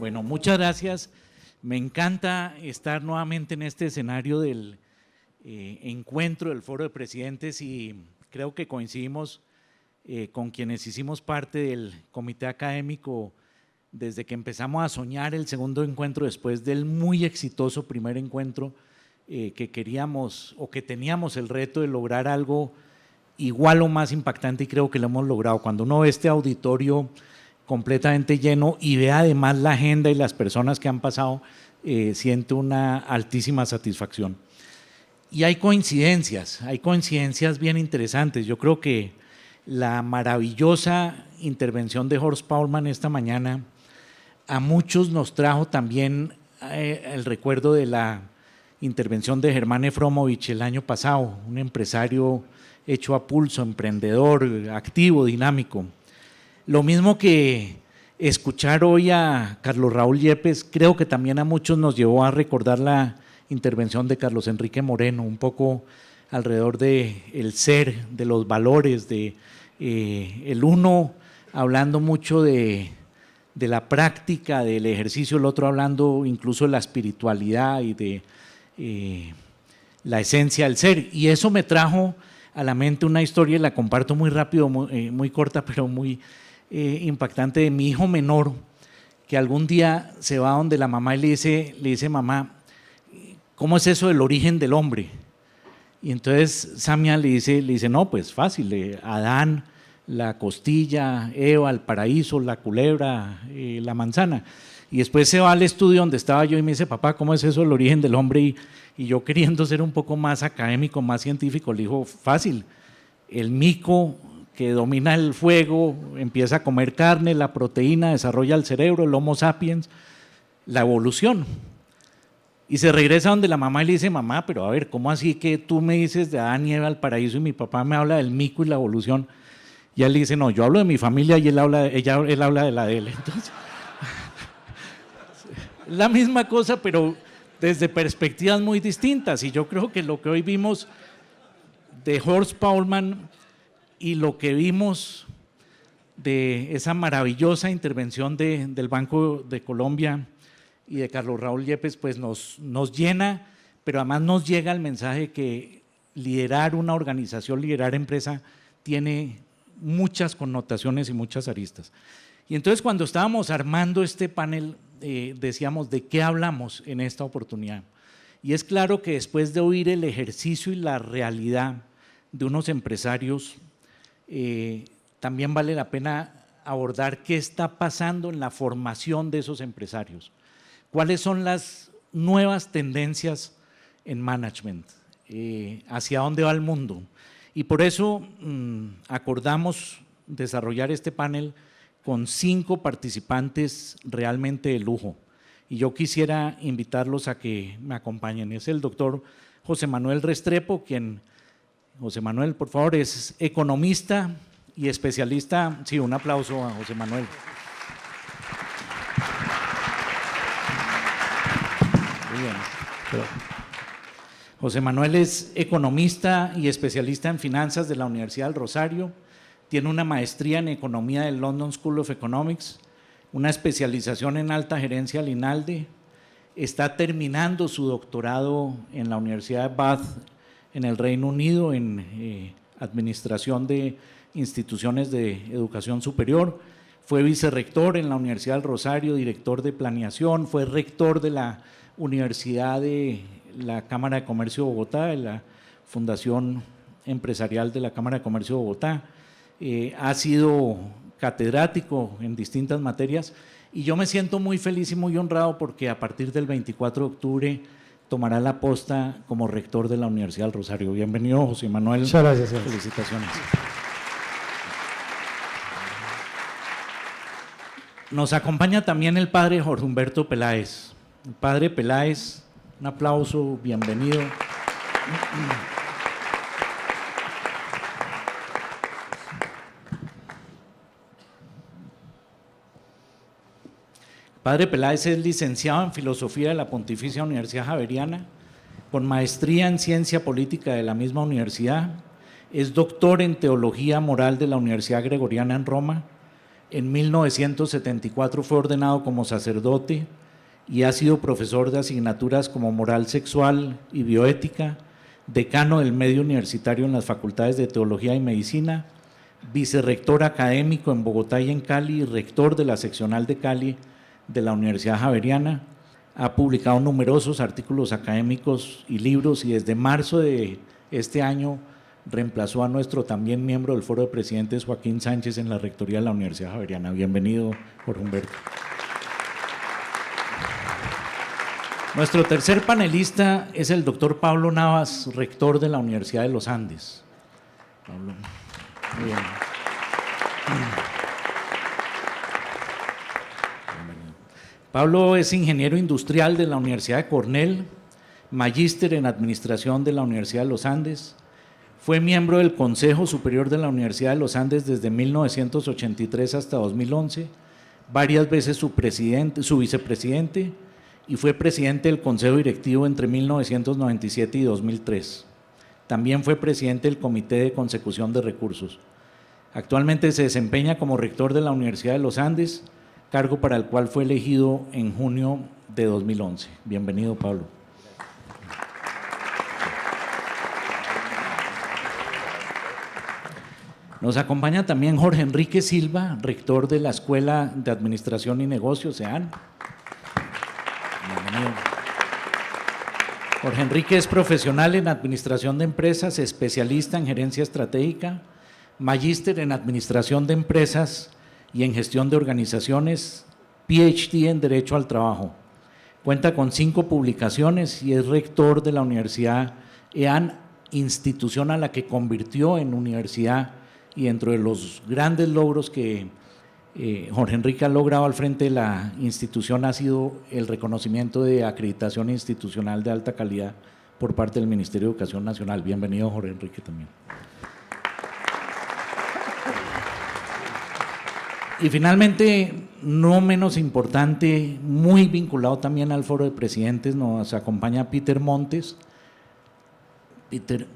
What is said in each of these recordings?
Bueno, muchas gracias. Me encanta estar nuevamente en este escenario del encuentro del Foro de Presidentes y creo que coincidimos con quienes hicimos parte del comité académico desde que empezamos a soñar el segundo encuentro después del muy exitoso primer encuentro que queríamos o que teníamos el reto de lograr algo igual o más impactante y creo que lo hemos logrado. Cuando uno ve este auditorio completamente lleno y ve además la agenda y las personas que han pasado, siente una altísima satisfacción. Y hay coincidencias bien interesantes. Yo creo que la maravillosa intervención de Horst Paulmann esta mañana a muchos nos trajo también el recuerdo de la intervención de Germán Efromovich el año pasado, un empresario hecho a pulso, emprendedor, activo, dinámico. Lo mismo que escuchar hoy a Carlos Raúl Yepes, creo que también a muchos nos llevó a recordar la intervención de Carlos Enrique Moreno, un poco alrededor del ser, de los valores, de el uno hablando mucho de la práctica, del ejercicio, el otro hablando incluso de la espiritualidad y de la esencia del ser. Y eso me trajo a la mente una historia, y la comparto muy rápido, muy corta, pero muy impactante, de mi hijo menor, que algún día se va donde la mamá y le dice mamá, ¿cómo es eso del origen del hombre? Y entonces Samia le dice no, pues fácil, Adán, la costilla, Eva, el paraíso, la culebra, la manzana. Y después se va al estudio donde estaba yo y me dice, papá, ¿cómo es eso del origen del hombre? Y yo queriendo ser un poco más académico, más científico, le dijo, fácil, el mico que domina el fuego, empieza a comer carne, la proteína, desarrolla el cerebro, el Homo sapiens, la evolución. Y se regresa donde la mamá y le dice, mamá, pero a ver, ¿cómo así que tú me dices de Adán y Eva al paraíso y mi papá me habla del mico y la evolución? Y él le dice, no, yo hablo de mi familia y él habla de la de él. Entonces, la misma cosa, pero desde perspectivas muy distintas. Y yo creo que lo que hoy vimos de Horst Paulmann y lo que vimos de esa maravillosa intervención del Banco de Colombia y de Carlos Raúl Yepes, pues nos llena, pero además nos llega el mensaje que liderar una organización, liderar empresa, tiene muchas connotaciones y muchas aristas. Y entonces cuando estábamos armando este panel, decíamos de qué hablamos en esta oportunidad. Y es claro que después de oír el ejercicio y la realidad de unos empresarios, también vale la pena abordar qué está pasando en la formación de esos empresarios. ¿Cuáles son las nuevas tendencias en management? ¿Hacia dónde va el mundo? Y por eso acordamos desarrollar este panel con 5 participantes realmente de lujo. Y yo quisiera invitarlos a que me acompañen. Es el doctor José Manuel Restrepo, quien, José Manuel, por favor, es economista y especialista. Sí, un aplauso a José Manuel. Muy bien. José Manuel es economista y especialista en finanzas de la Universidad del Rosario, tiene una maestría en economía del London School of Economics, una especialización en alta gerencia al INALDE, está terminando su doctorado en la Universidad de Bath en el Reino Unido en administración de instituciones de educación superior, fue vicerrector en la Universidad del Rosario, director de planeación, fue rector de la Universidad de la Cámara de Comercio de Bogotá, de la Fundación Empresarial de la Cámara de Comercio de Bogotá, ha sido catedrático en distintas materias y yo me siento muy feliz y muy honrado porque a partir del 24 de octubre tomará la posta como rector de la Universidad del Rosario. Bienvenido, José Manuel. Muchas gracias. Felicitaciones. Nos acompaña también el padre Jorge Humberto Peláez. El padre Peláez, un aplauso, bienvenido. Padre Peláez es licenciado en Filosofía de la Pontificia Universidad Javeriana, con maestría en Ciencia Política de la misma universidad, es doctor en Teología Moral de la Universidad Gregoriana en Roma, En 1974 fue ordenado como sacerdote y ha sido profesor de asignaturas como moral sexual y bioética, decano del medio universitario en las facultades de Teología y Medicina, vicerrector académico en Bogotá y en Cali, y rector de la seccional de Cali de la Universidad Javeriana. Ha publicado numerosos artículos académicos y libros, y desde marzo de este año reemplazó a nuestro también miembro del Foro de Presidentes, Joaquín Sánchez, en la rectoría de la Universidad Javeriana. Bienvenido, Jorge Humberto. Nuestro tercer panelista es el doctor Pablo Navas, rector de la Universidad de los Andes. Pablo, muy bien. Pablo es ingeniero industrial de la Universidad de Cornell, magíster en administración de la Universidad de los Andes, fue miembro del Consejo Superior de la Universidad de los Andes desde 1983 hasta 2011, varias veces su vicepresidente, y fue presidente del Consejo Directivo entre 1997 y 2003. También fue presidente del Comité de Consecución de Recursos. Actualmente se desempeña como rector de la Universidad de los Andes, cargo para el cual fue elegido en junio de 2011. Bienvenido, Pablo. Nos acompaña también Jorge Enrique Silva, rector de la Escuela de Administración y Negocios, EAN. Bienvenido. Jorge Enrique es profesional en Administración de Empresas, especialista en Gerencia Estratégica, magíster en Administración de Empresas y en Gestión de Organizaciones, PhD en Derecho al Trabajo. Cuenta con 5 publicaciones y es rector de la Universidad EAN, institución a la que convirtió en universidad, y dentro de los grandes logros que Jorge Enrique ha logrado al frente de la institución ha sido el reconocimiento de acreditación institucional de alta calidad por parte del Ministerio de Educación Nacional. Bienvenido, Jorge Enrique, también. Y finalmente, no menos importante, muy vinculado también al Foro de Presidentes, nos acompaña Peter Montes. Peter,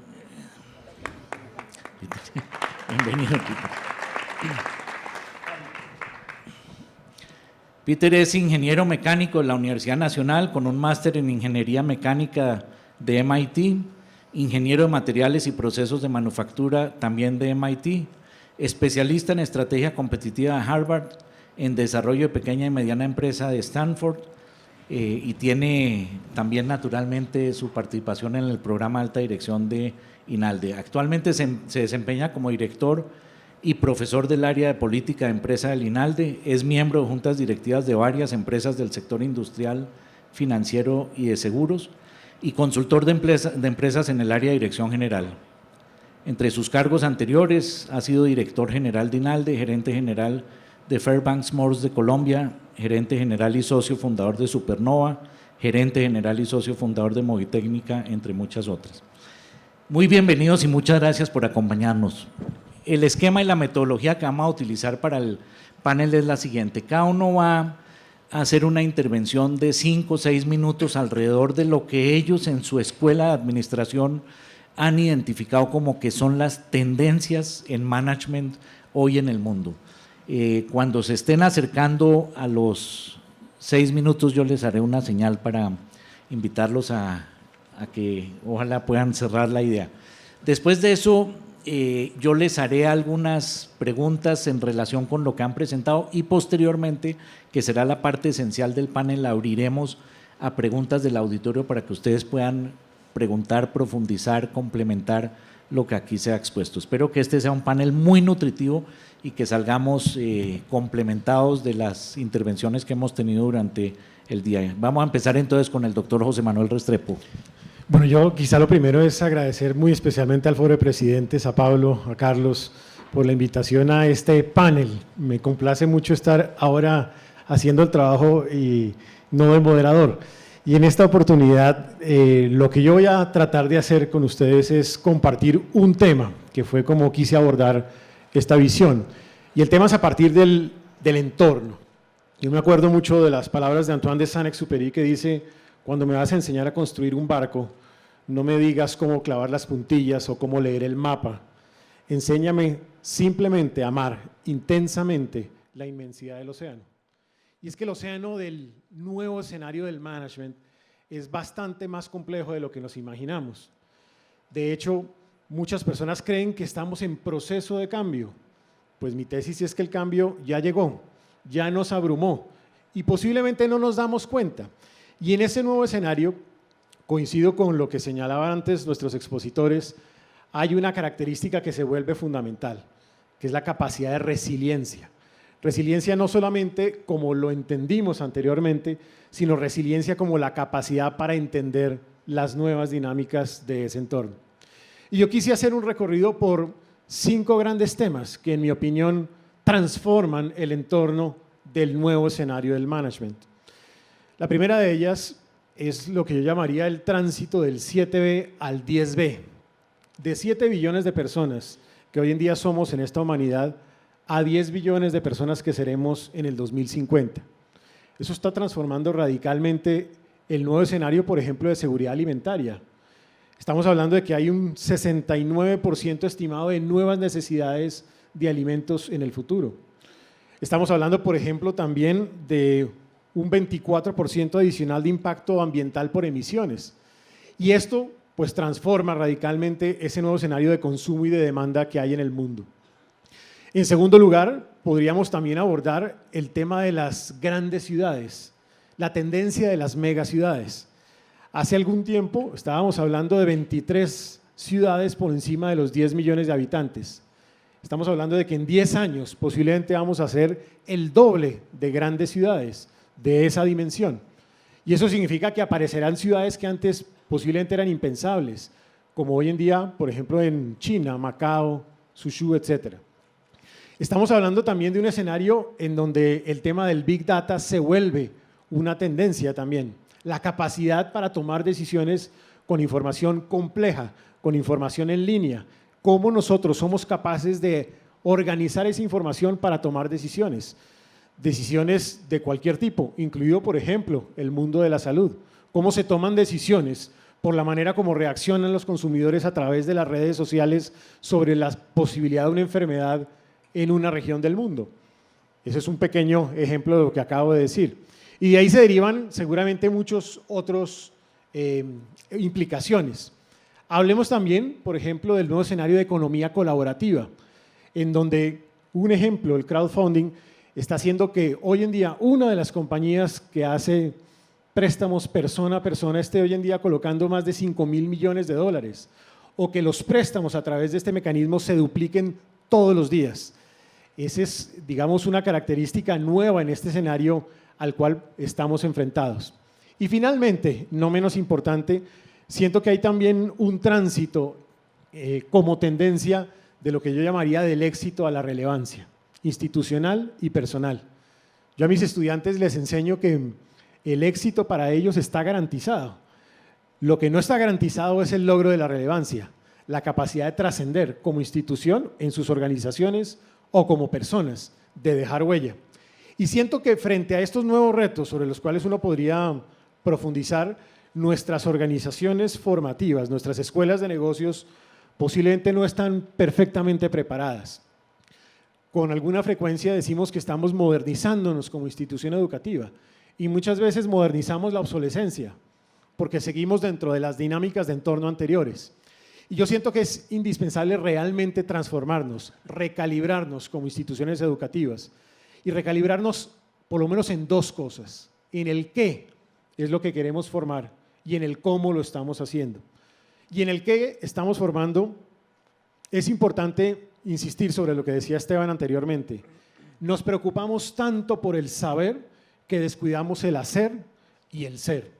bienvenido, Peter. Peter es ingeniero mecánico de la Universidad Nacional con un máster en Ingeniería Mecánica de MIT, ingeniero de materiales y procesos de manufactura también de MIT, especialista en estrategia competitiva de Harvard, en desarrollo de pequeña y mediana empresa de Stanford, y tiene también naturalmente su participación en el programa de alta dirección de INALDE. Actualmente se desempeña como director y profesor del área de política de empresa del INALDE, es miembro de juntas directivas de varias empresas del sector industrial, financiero y de seguros, y consultor de empresas en el área de dirección general. Entre sus cargos anteriores ha sido director general de INALDE, gerente general de Fairbanks Moores de Colombia, gerente general y socio fundador de Supernova, gerente general y socio fundador de Movitécnica, entre muchas otras. Muy bienvenidos y muchas gracias por acompañarnos. El esquema y la metodología que vamos a utilizar para el panel es la siguiente. Cada uno va a hacer una intervención de 5 o 6 minutos alrededor de lo que ellos en su escuela de administración han identificado como que son las tendencias en management hoy en el mundo. Cuando se estén acercando a los 6 minutos, yo les haré una señal para invitarlos a que ojalá puedan cerrar la idea. Después de eso, yo les haré algunas preguntas en relación con lo que han presentado y posteriormente, que será la parte esencial del panel, la abriremos a preguntas del auditorio para que ustedes puedan preguntar, profundizar, complementar lo que aquí se ha expuesto. Espero que este sea un panel muy nutritivo y que salgamos complementados de las intervenciones que hemos tenido durante el día. Vamos a empezar entonces con el doctor José Manuel Restrepo. Bueno, yo quizá lo primero es agradecer muy especialmente al Foro de Presidentes, a Pablo, a Carlos, por la invitación a este panel. Me complace mucho estar ahora haciendo el trabajo y no de moderador. Y en esta oportunidad, lo que yo voy a tratar de hacer con ustedes es compartir un tema, que fue como quise abordar esta visión. Y el tema es a partir del entorno. Yo me acuerdo mucho de las palabras de Antoine de Saint-Exupéry que dice: cuando me vas a enseñar a construir un barco, no me digas cómo clavar las puntillas o cómo leer el mapa. Enséñame simplemente a amar intensamente la inmensidad del océano. Y es que el océano del nuevo escenario del management es bastante más complejo de lo que nos imaginamos. De hecho, muchas personas creen que estamos en proceso de cambio. Pues mi tesis es que el cambio ya llegó, ya nos abrumó y posiblemente no nos damos cuenta. Y en ese nuevo escenario, coincido con lo que señalaban antes nuestros expositores, hay una característica que se vuelve fundamental, que es la capacidad de resiliencia. Resiliencia no solamente como lo entendimos anteriormente, sino resiliencia como la capacidad para entender las nuevas dinámicas de ese entorno. Y yo quise hacer un recorrido por 5 grandes temas que, en mi opinión, transforman el entorno del nuevo escenario del management. La primera de ellas es lo que yo llamaría el tránsito del 7B al 10B. De 7 billones de personas que hoy en día somos en esta humanidad, a 10 billones de personas que seremos en el 2050. Eso está transformando radicalmente el nuevo escenario, por ejemplo, de seguridad alimentaria. Estamos hablando de que hay un 69% estimado de nuevas necesidades de alimentos en el futuro. Estamos hablando, por ejemplo, también de un 24% adicional de impacto ambiental por emisiones. Y esto, pues, transforma radicalmente ese nuevo escenario de consumo y de demanda que hay en el mundo. En segundo lugar, podríamos también abordar el tema de las grandes ciudades, la tendencia de las megaciudades. Hace algún tiempo estábamos hablando de 23 ciudades por encima de los 10 millones de habitantes. Estamos hablando de que en 10 años posiblemente vamos a ser el doble de grandes ciudades de esa dimensión. Y eso significa que aparecerán ciudades que antes posiblemente eran impensables, como hoy en día, por ejemplo, en China, Macao, Suzhou, etcétera. Estamos hablando también de un escenario en donde el tema del Big Data se vuelve una tendencia también. La capacidad para tomar decisiones con información compleja, con información en línea. Cómo nosotros somos capaces de organizar esa información para tomar decisiones. Decisiones de cualquier tipo, incluido, por ejemplo, el mundo de la salud. Cómo se toman decisiones por la manera como reaccionan los consumidores a través de las redes sociales sobre la posibilidad de una enfermedad en una región del mundo. Ese es un pequeño ejemplo de lo que acabo de decir. Y de ahí se derivan seguramente muchos otros implicaciones. Hablemos también, por ejemplo, del nuevo escenario de economía colaborativa, en donde un ejemplo, el crowdfunding, está haciendo que hoy en día una de las compañías que hace préstamos persona a persona esté hoy en día colocando más de 5.000 millones de dólares, o que los préstamos a través de este mecanismo se dupliquen todos los días. Esa es, digamos, una característica nueva en este escenario al cual estamos enfrentados. Y finalmente, no menos importante, siento que hay también un tránsito como tendencia de lo que yo llamaría del éxito a la relevancia, institucional y personal. Yo a mis estudiantes les enseño que el éxito para ellos está garantizado. Lo que no está garantizado es el logro de la relevancia, la capacidad de trascender como institución en sus organizaciones o como personas, de dejar huella. Y siento que frente a estos nuevos retos sobre los cuales uno podría profundizar, nuestras organizaciones formativas, nuestras escuelas de negocios posiblemente no están perfectamente preparadas. Con alguna frecuencia decimos que estamos modernizándonos como institución educativa y muchas veces modernizamos la obsolescencia porque seguimos dentro de las dinámicas de entorno anteriores. Y yo siento que es indispensable realmente transformarnos, recalibrarnos como instituciones educativas y recalibrarnos por lo menos en 2 cosas, en el qué es lo que queremos formar y en el cómo lo estamos haciendo. Y en el qué estamos formando es importante insistir sobre lo que decía Esteban anteriormente. Nos preocupamos tanto por el saber que descuidamos el hacer y el ser.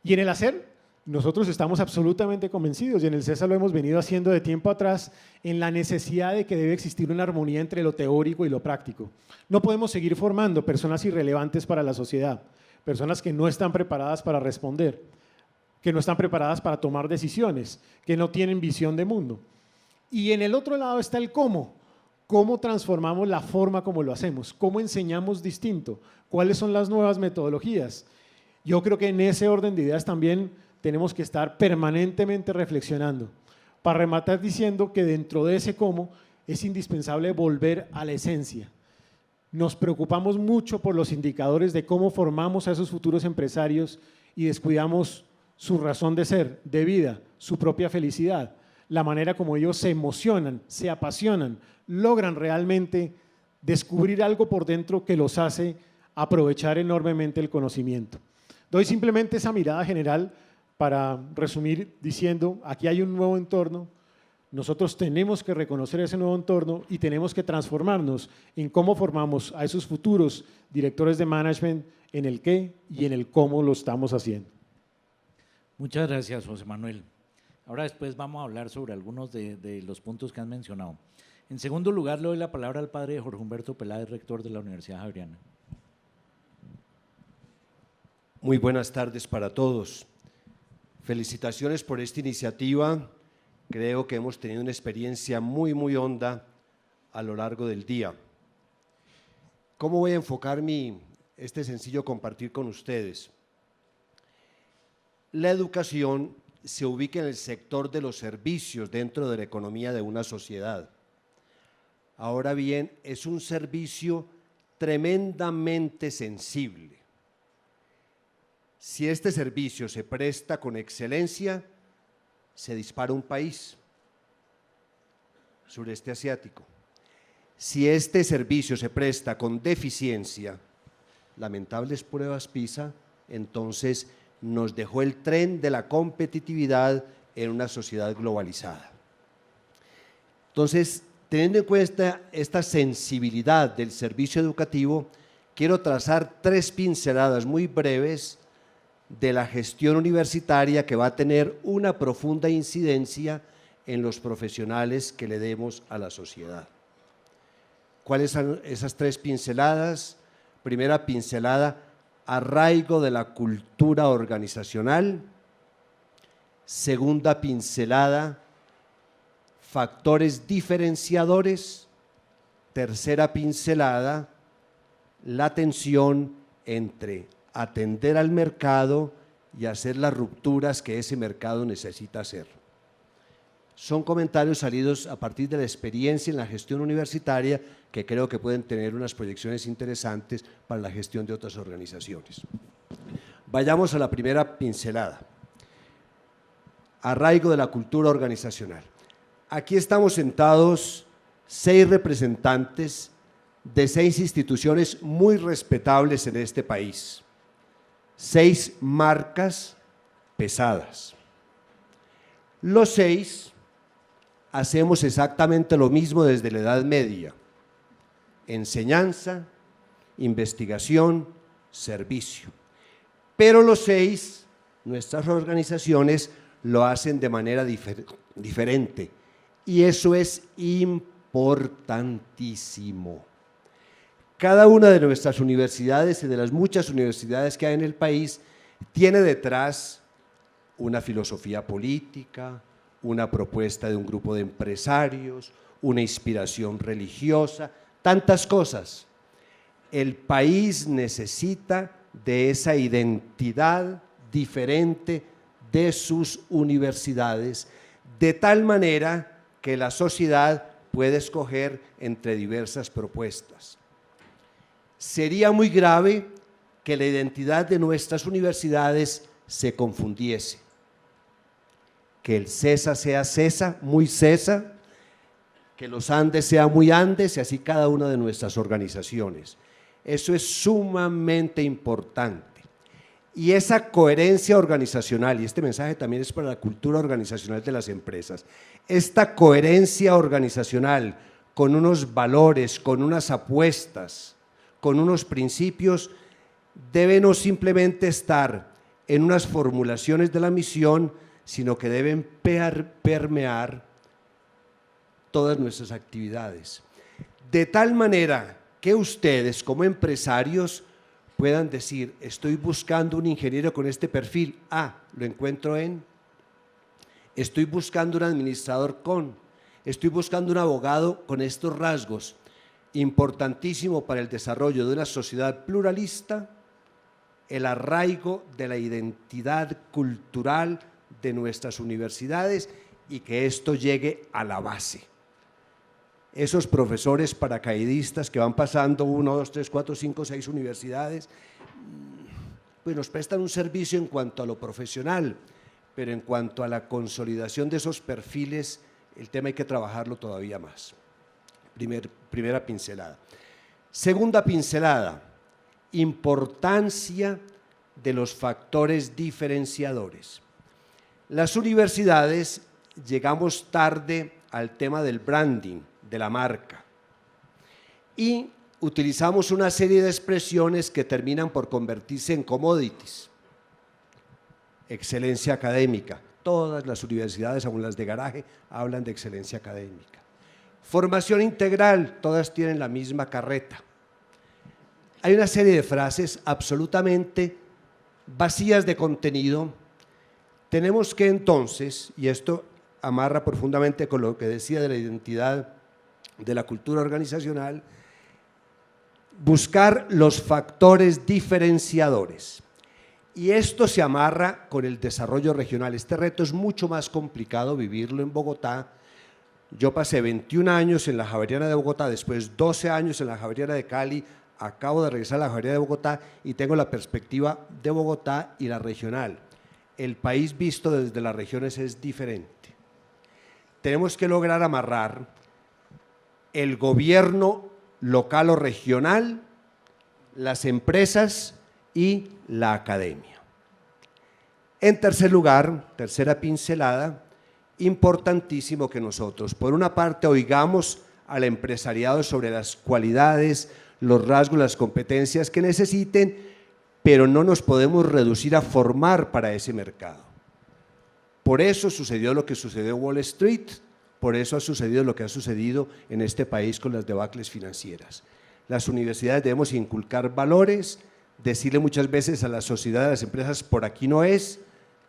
Y en el hacer nosotros estamos absolutamente convencidos, y en el CESA lo hemos venido haciendo de tiempo atrás, en la necesidad de que debe existir una armonía entre lo teórico y lo práctico. No podemos seguir formando personas irrelevantes para la sociedad, personas que no están preparadas para responder, que no están preparadas para tomar decisiones, que no tienen visión de mundo. Y en el otro lado está el cómo. ¿Cómo transformamos la forma como lo hacemos? ¿Cómo enseñamos distinto? ¿Cuáles son las nuevas metodologías? Yo creo que en ese orden de ideas también tenemos que estar permanentemente reflexionando, para rematar diciendo que dentro de ese cómo es indispensable volver a la esencia. Nos preocupamos mucho por los indicadores de cómo formamos a esos futuros empresarios y descuidamos su razón de ser, de vida, su propia felicidad, la manera como ellos se emocionan, se apasionan, logran realmente descubrir algo por dentro que los hace aprovechar enormemente el conocimiento. Doy simplemente esa mirada general para resumir diciendo, aquí hay un nuevo entorno, nosotros tenemos que reconocer ese nuevo entorno y tenemos que transformarnos en cómo formamos a esos futuros directores de management, en el qué y en el cómo lo estamos haciendo. Muchas gracias, José Manuel. Ahora después vamos a hablar sobre algunos de los puntos que han mencionado. En segundo lugar, le doy la palabra al padre Jorge Humberto Peláez, rector de la Universidad Javeriana. Muy buenas tardes para todos. Felicitaciones por esta iniciativa. Creo que hemos tenido una experiencia muy honda a lo largo del día. ¿Cómo voy a enfocar este sencillo compartir con ustedes? La educación se ubica en el sector de los servicios dentro de la economía de una sociedad. Ahora bien, es un servicio tremendamente sensible. Si este servicio se presta con excelencia, se dispara un país, sureste asiático. Si este servicio se presta con deficiencia, lamentables pruebas PISA, entonces nos dejó el tren de la competitividad en una sociedad globalizada. Entonces, teniendo en cuenta esta sensibilidad del servicio educativo, quiero trazar 3 pinceladas muy breves de la gestión universitaria que va a tener una profunda incidencia en los profesionales que le demos a la sociedad. ¿Cuáles son esas 3 pinceladas? Primera pincelada, arraigo de la cultura organizacional. Segunda pincelada, factores diferenciadores. Tercera pincelada, la tensión entre atender al mercado y hacer las rupturas que ese mercado necesita hacer. Son comentarios salidos a partir de la experiencia en la gestión universitaria que creo que pueden tener unas proyecciones interesantes para la gestión de otras organizaciones. Vayamos a la primera pincelada. Arraigo de la cultura organizacional. Aquí estamos sentados 6 representantes de 6 instituciones muy respetables en este país. 6 marcas pesadas. Los 6 hacemos exactamente lo mismo desde la Edad Media: enseñanza, investigación, servicio. Pero los 6, nuestras organizaciones lo hacen de manera diferente y eso es importantísimo. Cada una de nuestras universidades y de las muchas universidades que hay en el país tiene detrás una filosofía política, una propuesta de un grupo de empresarios, una inspiración religiosa, tantas cosas. El país necesita de esa identidad diferente de sus universidades, de tal manera que la sociedad puede escoger entre diversas propuestas. Sería muy grave que la identidad de nuestras universidades se confundiese, que el CESA sea CESA, muy CESA, que los Andes sea muy Andes y así cada una de nuestras organizaciones. Eso es sumamente importante. Y esa coherencia organizacional, y este mensaje también es para la cultura organizacional de las empresas, esta coherencia organizacional con unos valores, con unas apuestas, con unos principios, debe no simplemente estar en unas formulaciones de la misión, sino que deben permear todas nuestras actividades. De tal manera que ustedes como empresarios puedan decir, estoy buscando un ingeniero con este perfil, lo encuentro estoy buscando un administrador estoy buscando un abogado con estos rasgos. Importantísimo para el desarrollo de una sociedad pluralista, el arraigo de la identidad cultural de nuestras universidades y que esto llegue a la base. esos profesores paracaidistas que van pasando 1, 2, 3, 4, 5, 6 universidades, pues nos prestan un servicio en cuanto a lo profesional, pero en cuanto a la consolidación de esos perfiles, el tema hay que trabajarlo todavía más. Primera pincelada. Segunda pincelada, importancia de los factores diferenciadores. Las universidades llegamos tarde al tema del branding, de la marca, y utilizamos una serie de expresiones que terminan por convertirse en commodities. Excelencia académica. Todas las universidades, aun las de garaje, hablan de excelencia académica. Formación integral, todas tienen la misma carreta. Hay una serie de frases absolutamente vacías de contenido. Tenemos que entonces, y esto amarra profundamente con lo que decía de la identidad de la cultura organizacional, buscar los factores diferenciadores. Y esto se amarra con el desarrollo regional. Este reto es mucho más complicado vivirlo en Bogotá. Yo pasé 21 años en la Javeriana de Bogotá, después 12 años en la Javeriana de Cali, acabo de regresar a la Javeriana de Bogotá y tengo la perspectiva de Bogotá y la regional. El país visto desde las regiones es diferente. Tenemos que lograr amarrar el gobierno local o regional, las empresas y la academia. En tercer lugar, tercera pincelada, importantísimo que nosotros, por una parte, oigamos al empresariado sobre las cualidades, los rasgos, las competencias que necesiten, pero no nos podemos reducir a formar para ese mercado. Por eso sucedió lo que sucedió en Wall Street, por eso ha sucedido lo que ha sucedido en este país con las debacles financieras. Las universidades debemos inculcar valores, decirle muchas veces a la sociedad, a las empresas, por aquí no es,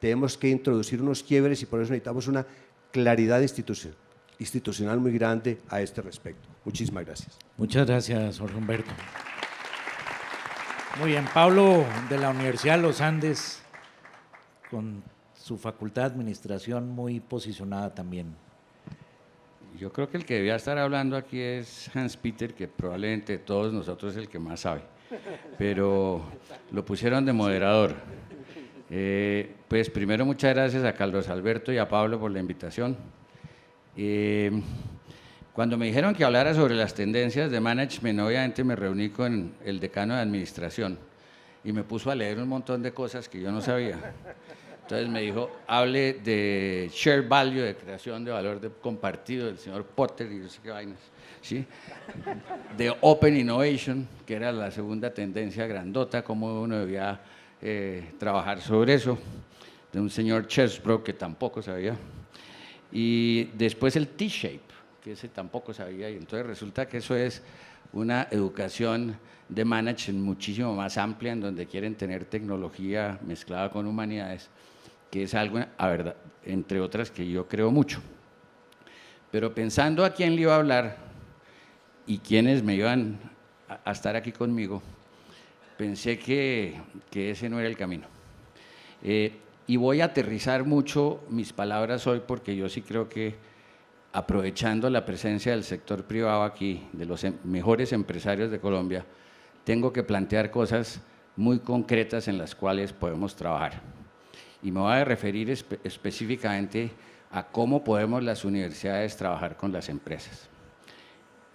tenemos que introducir unos quiebres y por eso necesitamos una claridad institucional muy grande a este respecto. Muchísimas gracias. Muchas gracias, Jorge Humberto. Muy bien, Pablo de la Universidad de los Andes, con su facultad de administración muy posicionada también. Yo creo que el que debía estar hablando aquí es Hans Peter, que probablemente de todos nosotros es el que más sabe, pero lo pusieron de moderador. Pues primero muchas gracias a Carlos Alberto y a Pablo por la invitación. Cuando me dijeron que hablara sobre las tendencias de management, obviamente me reuní con el decano de administración y me puso a leer un montón de cosas que yo no sabía. Entonces me dijo, hable de share value, de creación de valor compartido del señor Potter y no sé qué vainas, ¿sí? De open innovation, que era la segunda tendencia grandota, cómo uno debía trabajar sobre eso, de un señor Chesbrough que tampoco sabía, y después el T-shape, que ese tampoco sabía, y entonces resulta que eso es una educación de management muchísimo más amplia, en donde quieren tener tecnología mezclada con humanidades, que es algo, a verdad, entre otras, que yo creo mucho. Pero pensando a quién le iba a hablar y quiénes me iban a estar aquí conmigo, pensé que ese no era el camino. Y voy a aterrizar mucho mis palabras hoy, porque yo sí creo que, aprovechando la presencia del sector privado aquí, de los mejores empresarios de Colombia, tengo que plantear cosas muy concretas en las cuales podemos trabajar. Y me voy a referir específicamente a cómo podemos las universidades trabajar con las empresas.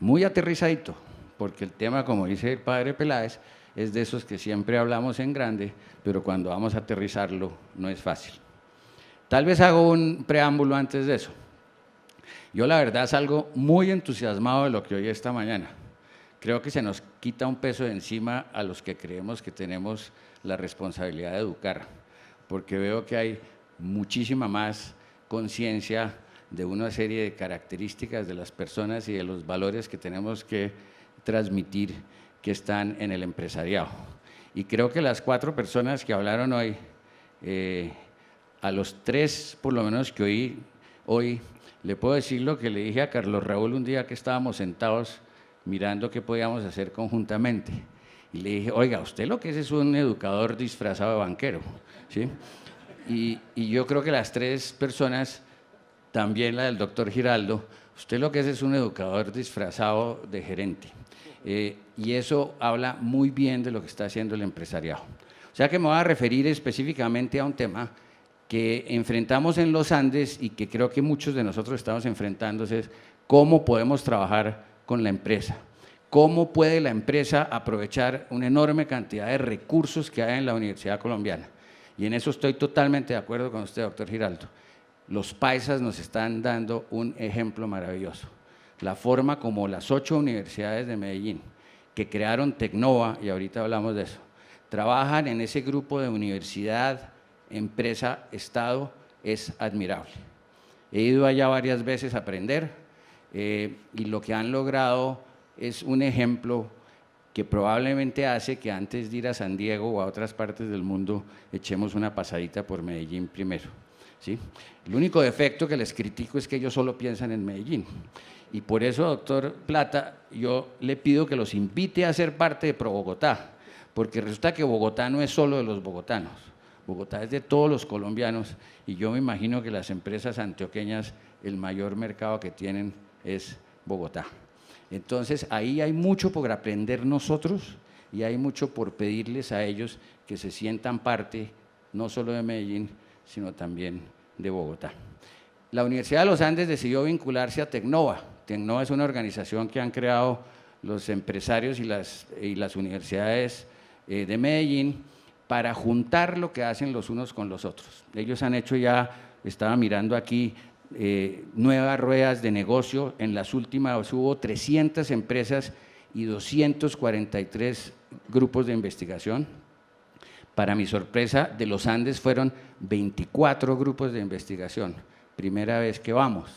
Muy aterrizadito, porque el tema, como dice el padre Peláez, es de esos que siempre hablamos en grande, pero cuando vamos a aterrizarlo no es fácil. Tal vez hago un preámbulo antes de eso. Yo la verdad salgo muy entusiasmado de lo que oí esta mañana. Creo que se nos quita un peso de encima a los que creemos que tenemos la responsabilidad de educar, porque veo que hay muchísima más conciencia de una serie de características de las personas y de los valores que tenemos que transmitir, que están en el empresariado. Y creo que las 4 personas que hablaron hoy, a los 3 por lo menos que oí hoy, le puedo decir lo que le dije a Carlos Raúl un día que estábamos sentados mirando qué podíamos hacer conjuntamente. Y le dije, oiga, usted lo que es un educador disfrazado de banquero, ¿sí? Y yo creo que las 3 personas, también la del doctor Giraldo, Usted lo que es un educador disfrazado de gerente. Y eso habla muy bien de lo que está haciendo el empresariado. O sea que me voy a referir específicamente a un tema que enfrentamos en los Andes y que creo que muchos de nosotros estamos enfrentándose, es cómo podemos trabajar con la empresa. ¿Cómo puede la empresa aprovechar una enorme cantidad de recursos que hay en la Universidad Colombiana? Y en eso estoy totalmente de acuerdo con usted, doctor Giraldo. Los paisas nos están dando un ejemplo maravilloso. La forma como las 8 universidades de Medellín, que crearon Tecnova, y ahorita hablamos de eso, trabajan en ese grupo de universidad, empresa, Estado, es admirable. He ido allá varias veces a aprender y lo que han logrado es un ejemplo que probablemente hace que antes de ir a San Diego o a otras partes del mundo echemos una pasadita por Medellín primero, ¿sí? El único defecto que les critico es que ellos solo piensan en Medellín. Y por eso, doctor Plata, yo le pido que los invite a ser parte de ProBogotá, porque resulta que Bogotá no es solo de los bogotanos, Bogotá es de todos los colombianos y yo me imagino que las empresas antioqueñas, el mayor mercado que tienen es Bogotá. Entonces, ahí hay mucho por aprender nosotros y hay mucho por pedirles a ellos que se sientan parte, no solo de Medellín, sino también de Bogotá. La Universidad de los Andes decidió vincularse a Tecnova. Tecnova es una organización que han creado los empresarios y las universidades de Medellín para juntar lo que hacen los unos con los otros. Ellos han hecho ya, estaba mirando aquí, nuevas ruedas de negocio. En las últimas hubo 300 empresas y 243 grupos de investigación. Para mi sorpresa, de los Andes fueron 24 grupos de investigación. Primera vez que vamos.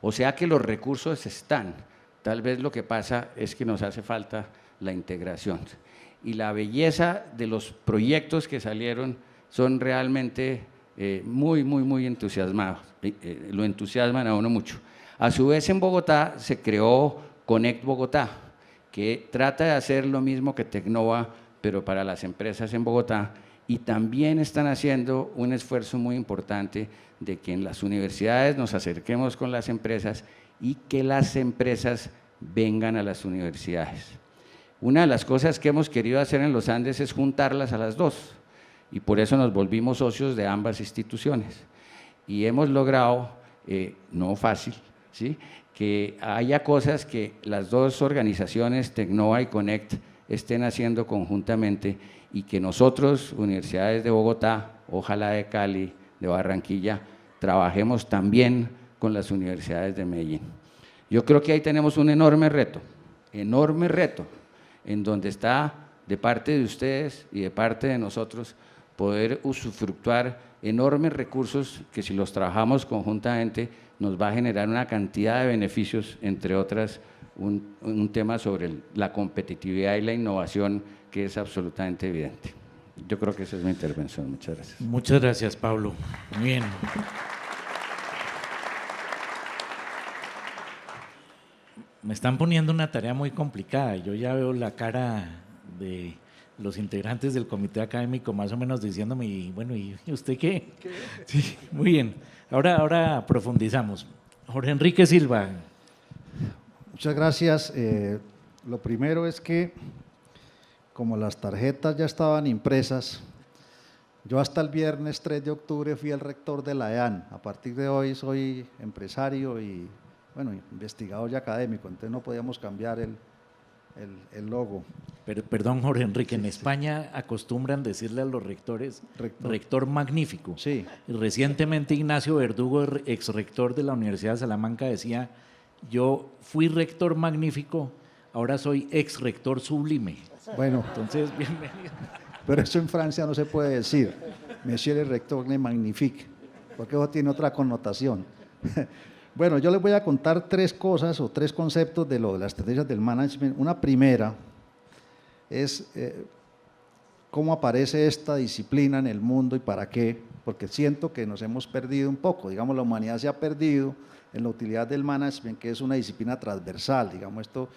O sea que los recursos están. Tal vez lo que pasa es que nos hace falta la integración. Y la belleza de los proyectos que salieron son realmente muy entusiasmados. Lo entusiasman a uno mucho. A su vez, en Bogotá se creó Connect Bogotá, que trata de hacer lo mismo que Tecnova, pero para las empresas en Bogotá, y también están haciendo un esfuerzo muy importante de que en las universidades nos acerquemos con las empresas y que las empresas vengan a las universidades. Una de las cosas que hemos querido hacer en los Andes es juntarlas a las dos, y por eso nos volvimos socios de ambas instituciones. Y hemos logrado, no fácil, ¿sí?, que haya cosas que las dos organizaciones, Tecnova y Connect, estén haciendo conjuntamente y que nosotros, universidades de Bogotá, ojalá de Cali, de Barranquilla, trabajemos también con las universidades de Medellín. Yo creo que ahí tenemos un enorme reto, en donde está de parte de ustedes y de parte de nosotros poder usufructuar enormes recursos que si los trabajamos conjuntamente nos va a generar una cantidad de beneficios, entre otras un tema sobre la competitividad y la innovación que es absolutamente evidente. Yo creo que esa es mi intervención. Muchas gracias. Muchas gracias, Pablo. Muy bien. Me están poniendo una tarea muy complicada. Yo ya veo la cara de los integrantes del comité académico más o menos diciéndome, y bueno, ¿y usted qué? Sí, muy bien. Ahora profundizamos. Jorge Enrique Silva. Muchas gracias. Lo primero es que, como las tarjetas ya estaban impresas, yo hasta el viernes 3 de octubre fui el rector de la EAN. A partir de hoy soy empresario y, bueno, investigador y académico, entonces no podíamos cambiar el logo. Pero, perdón, Jorge Enrique, en España acostumbran decirle a los rectores rector magnífico. Sí. Y recientemente Ignacio Verdugo, ex rector de la Universidad de Salamanca, decía: yo fui rector magnífico, ahora soy ex rector sublime. Bueno, Entonces, bienvenido. pero eso en Francia no se puede decir. Monsieur le rector le magnifique, porque eso tiene otra connotación. Bueno, yo les voy a contar 3 cosas o 3 conceptos de las estrategias del management. Una primera es cómo aparece esta disciplina en el mundo y para qué, porque siento que nos hemos perdido un poco. Digamos, la humanidad se ha perdido en la utilidad del management, que es una disciplina transversal. Digamos, esto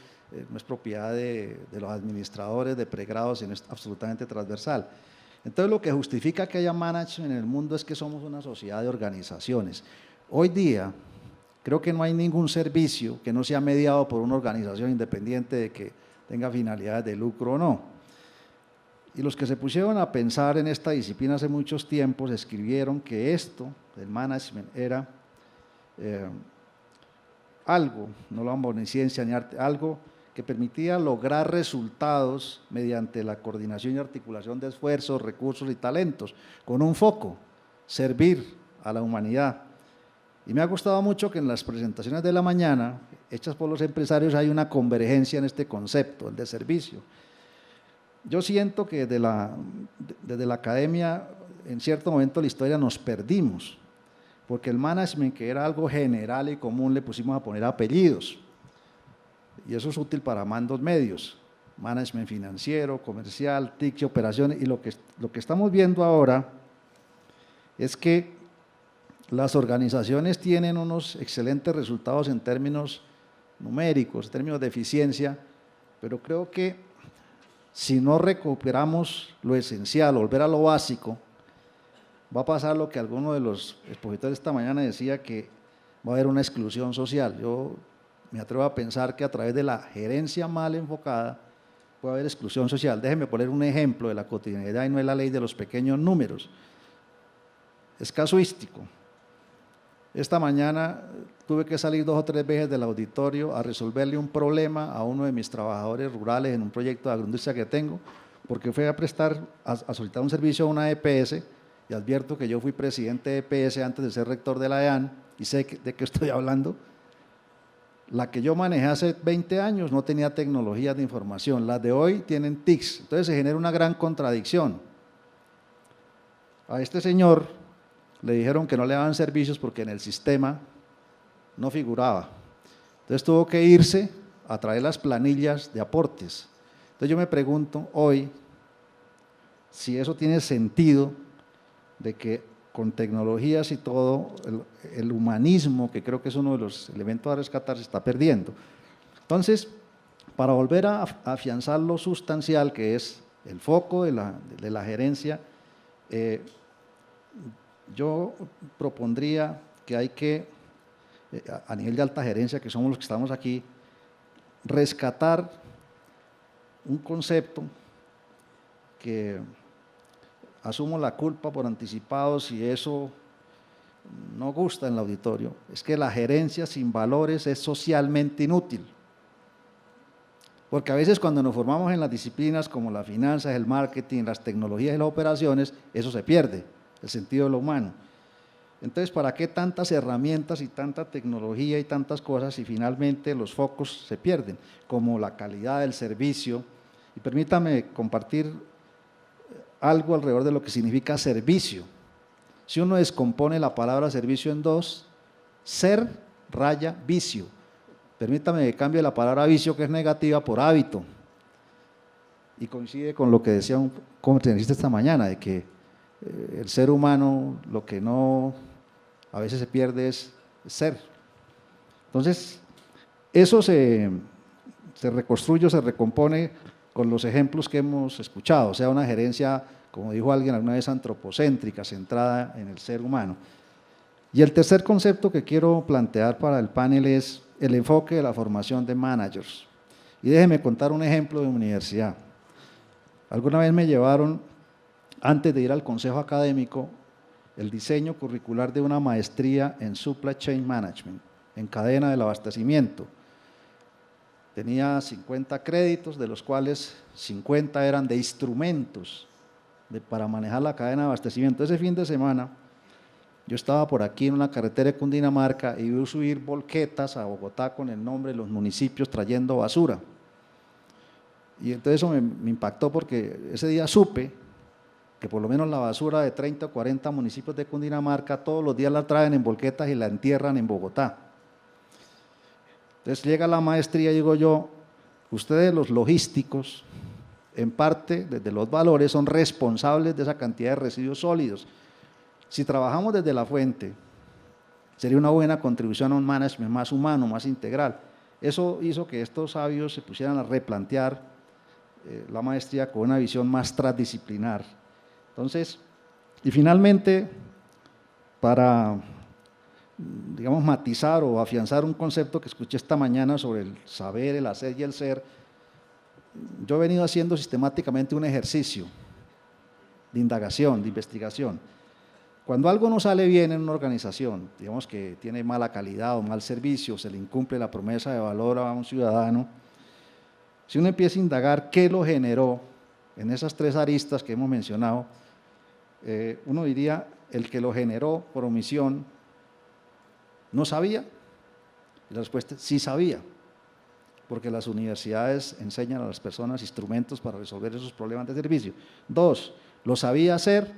no es propiedad de los administradores de pregrado, sino es absolutamente transversal. Entonces, lo que justifica que haya management en el mundo es que somos una sociedad de organizaciones. Hoy día, Creo que no hay ningún servicio que no sea mediado por una organización independiente de que tenga finalidades de lucro o no. Y los que se pusieron a pensar en esta disciplina hace muchos tiempos escribieron que esto, el management, era algo, no lo vamos ni ciencia ni arte, algo que permitía lograr resultados mediante la coordinación y articulación de esfuerzos, recursos y talentos, con un foco, servir a la humanidad. Y me ha gustado mucho que en las presentaciones de la mañana, hechas por los empresarios, hay una convergencia en este concepto, el de servicio. Yo siento que desde la academia, en cierto momento de la historia nos perdimos, porque el management, que era algo general y común, le pusimos a poner apellidos. Y eso es útil para mandos medios, management financiero, comercial, TIC, operaciones. Y lo que estamos viendo ahora es que las organizaciones tienen unos excelentes resultados en términos numéricos, en términos de eficiencia, pero creo que si no recuperamos lo esencial, volver a lo básico, va a pasar lo que alguno de los expositores esta mañana decía, que va a haber una exclusión social. Yo me atrevo a pensar que a través de la gerencia mal enfocada puede haber exclusión social. Déjenme poner un ejemplo de la cotidianidad y no es la ley de los pequeños números. Es casuístico. Esta mañana tuve que salir 2 o 3 veces del auditorio a resolverle un problema a uno de mis trabajadores rurales en un proyecto de agroindustria que tengo, porque fue a solicitar un servicio a una EPS, y advierto que yo fui presidente de EPS antes de ser rector de la EAN, y sé de qué estoy hablando. La que yo manejé hace 20 años no tenía tecnologías de información, las de hoy tienen TICs, entonces se genera una gran contradicción. A este señor le dijeron que no le daban servicios porque en el sistema no figuraba. Entonces tuvo que irse a traer las planillas de aportes. Entonces yo me pregunto hoy si eso tiene sentido, de que con tecnologías y todo, el humanismo, que creo que es uno de los elementos a rescatar, se está perdiendo. Entonces, para volver a afianzar lo sustancial, que es el foco de la gerencia, yo propondría que hay que, a nivel de alta gerencia, que somos los que estamos aquí, rescatar un concepto que asumo la culpa por anticipado si eso no gusta en el auditorio, es que la gerencia sin valores es socialmente inútil. Porque a veces cuando nos formamos en las disciplinas como las finanzas, el marketing, las tecnologías y las operaciones, eso se pierde, el sentido de lo humano. Entonces, ¿para qué tantas herramientas y tanta tecnología y tantas cosas si finalmente los focos se pierden? Como la calidad del servicio. Y permítame compartir algo alrededor de lo que significa servicio. Si uno descompone la palabra servicio en 2, ser raya vicio. Permítame que cambie la palabra vicio, que es negativa, por hábito. Y coincide con lo que decía un conferencista esta mañana, de que el ser humano lo que no a veces se pierde es ser. Entonces, eso se reconstruye, se recompone con los ejemplos que hemos escuchado, o sea, una gerencia, como dijo alguien alguna vez, antropocéntrica, centrada en el ser humano. Y el tercer concepto que quiero plantear para el panel es el enfoque de la formación de managers. Y déjenme contar un ejemplo de universidad. Alguna vez me llevaron, antes de ir al consejo académico, el diseño curricular de una maestría en Supply Chain Management, en cadena del abastecimiento. Tenía 50 créditos, de los cuales 50 eran de instrumentos para manejar la cadena de abastecimiento. Ese fin de semana yo estaba por aquí en una carretera de Cundinamarca y vi subir volquetas a Bogotá con el nombre de los municipios trayendo basura. Y entonces eso me impactó, porque ese día supe que por lo menos la basura de 30 o 40 municipios de Cundinamarca todos los días la traen en volquetas y la entierran en Bogotá. Entonces llega la maestría y digo yo, ustedes los logísticos, en parte desde los valores, son responsables de esa cantidad de residuos sólidos. Si trabajamos desde la fuente, sería una buena contribución a un management más humano, más integral. Eso hizo que estos sabios se pusieran a replantear la maestría con una visión más transdisciplinar. Entonces, y finalmente, para digamos, matizar o afianzar un concepto que escuché esta mañana sobre el saber, el hacer y el ser. Yo he venido haciendo sistemáticamente un ejercicio de indagación, de investigación. Cuando algo no sale bien en una organización, digamos que tiene mala calidad o mal servicio, se le incumple la promesa de valor a un ciudadano, si uno empieza a indagar qué lo generó en esas tres aristas que hemos mencionado, uno diría, el que lo generó por omisión no sabía. Y la respuesta es sí sabía, porque las universidades enseñan a las personas instrumentos para resolver esos problemas de servicio. 2, lo sabía hacer,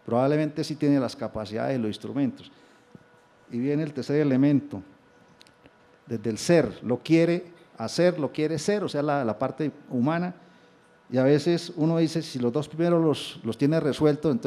probablemente sí tiene las capacidades y los instrumentos. Y viene el tercer elemento, desde el ser, lo quiere hacer, lo quiere ser, o sea, la parte humana, y a veces uno dice, si los dos primeros los tiene resueltos, entonces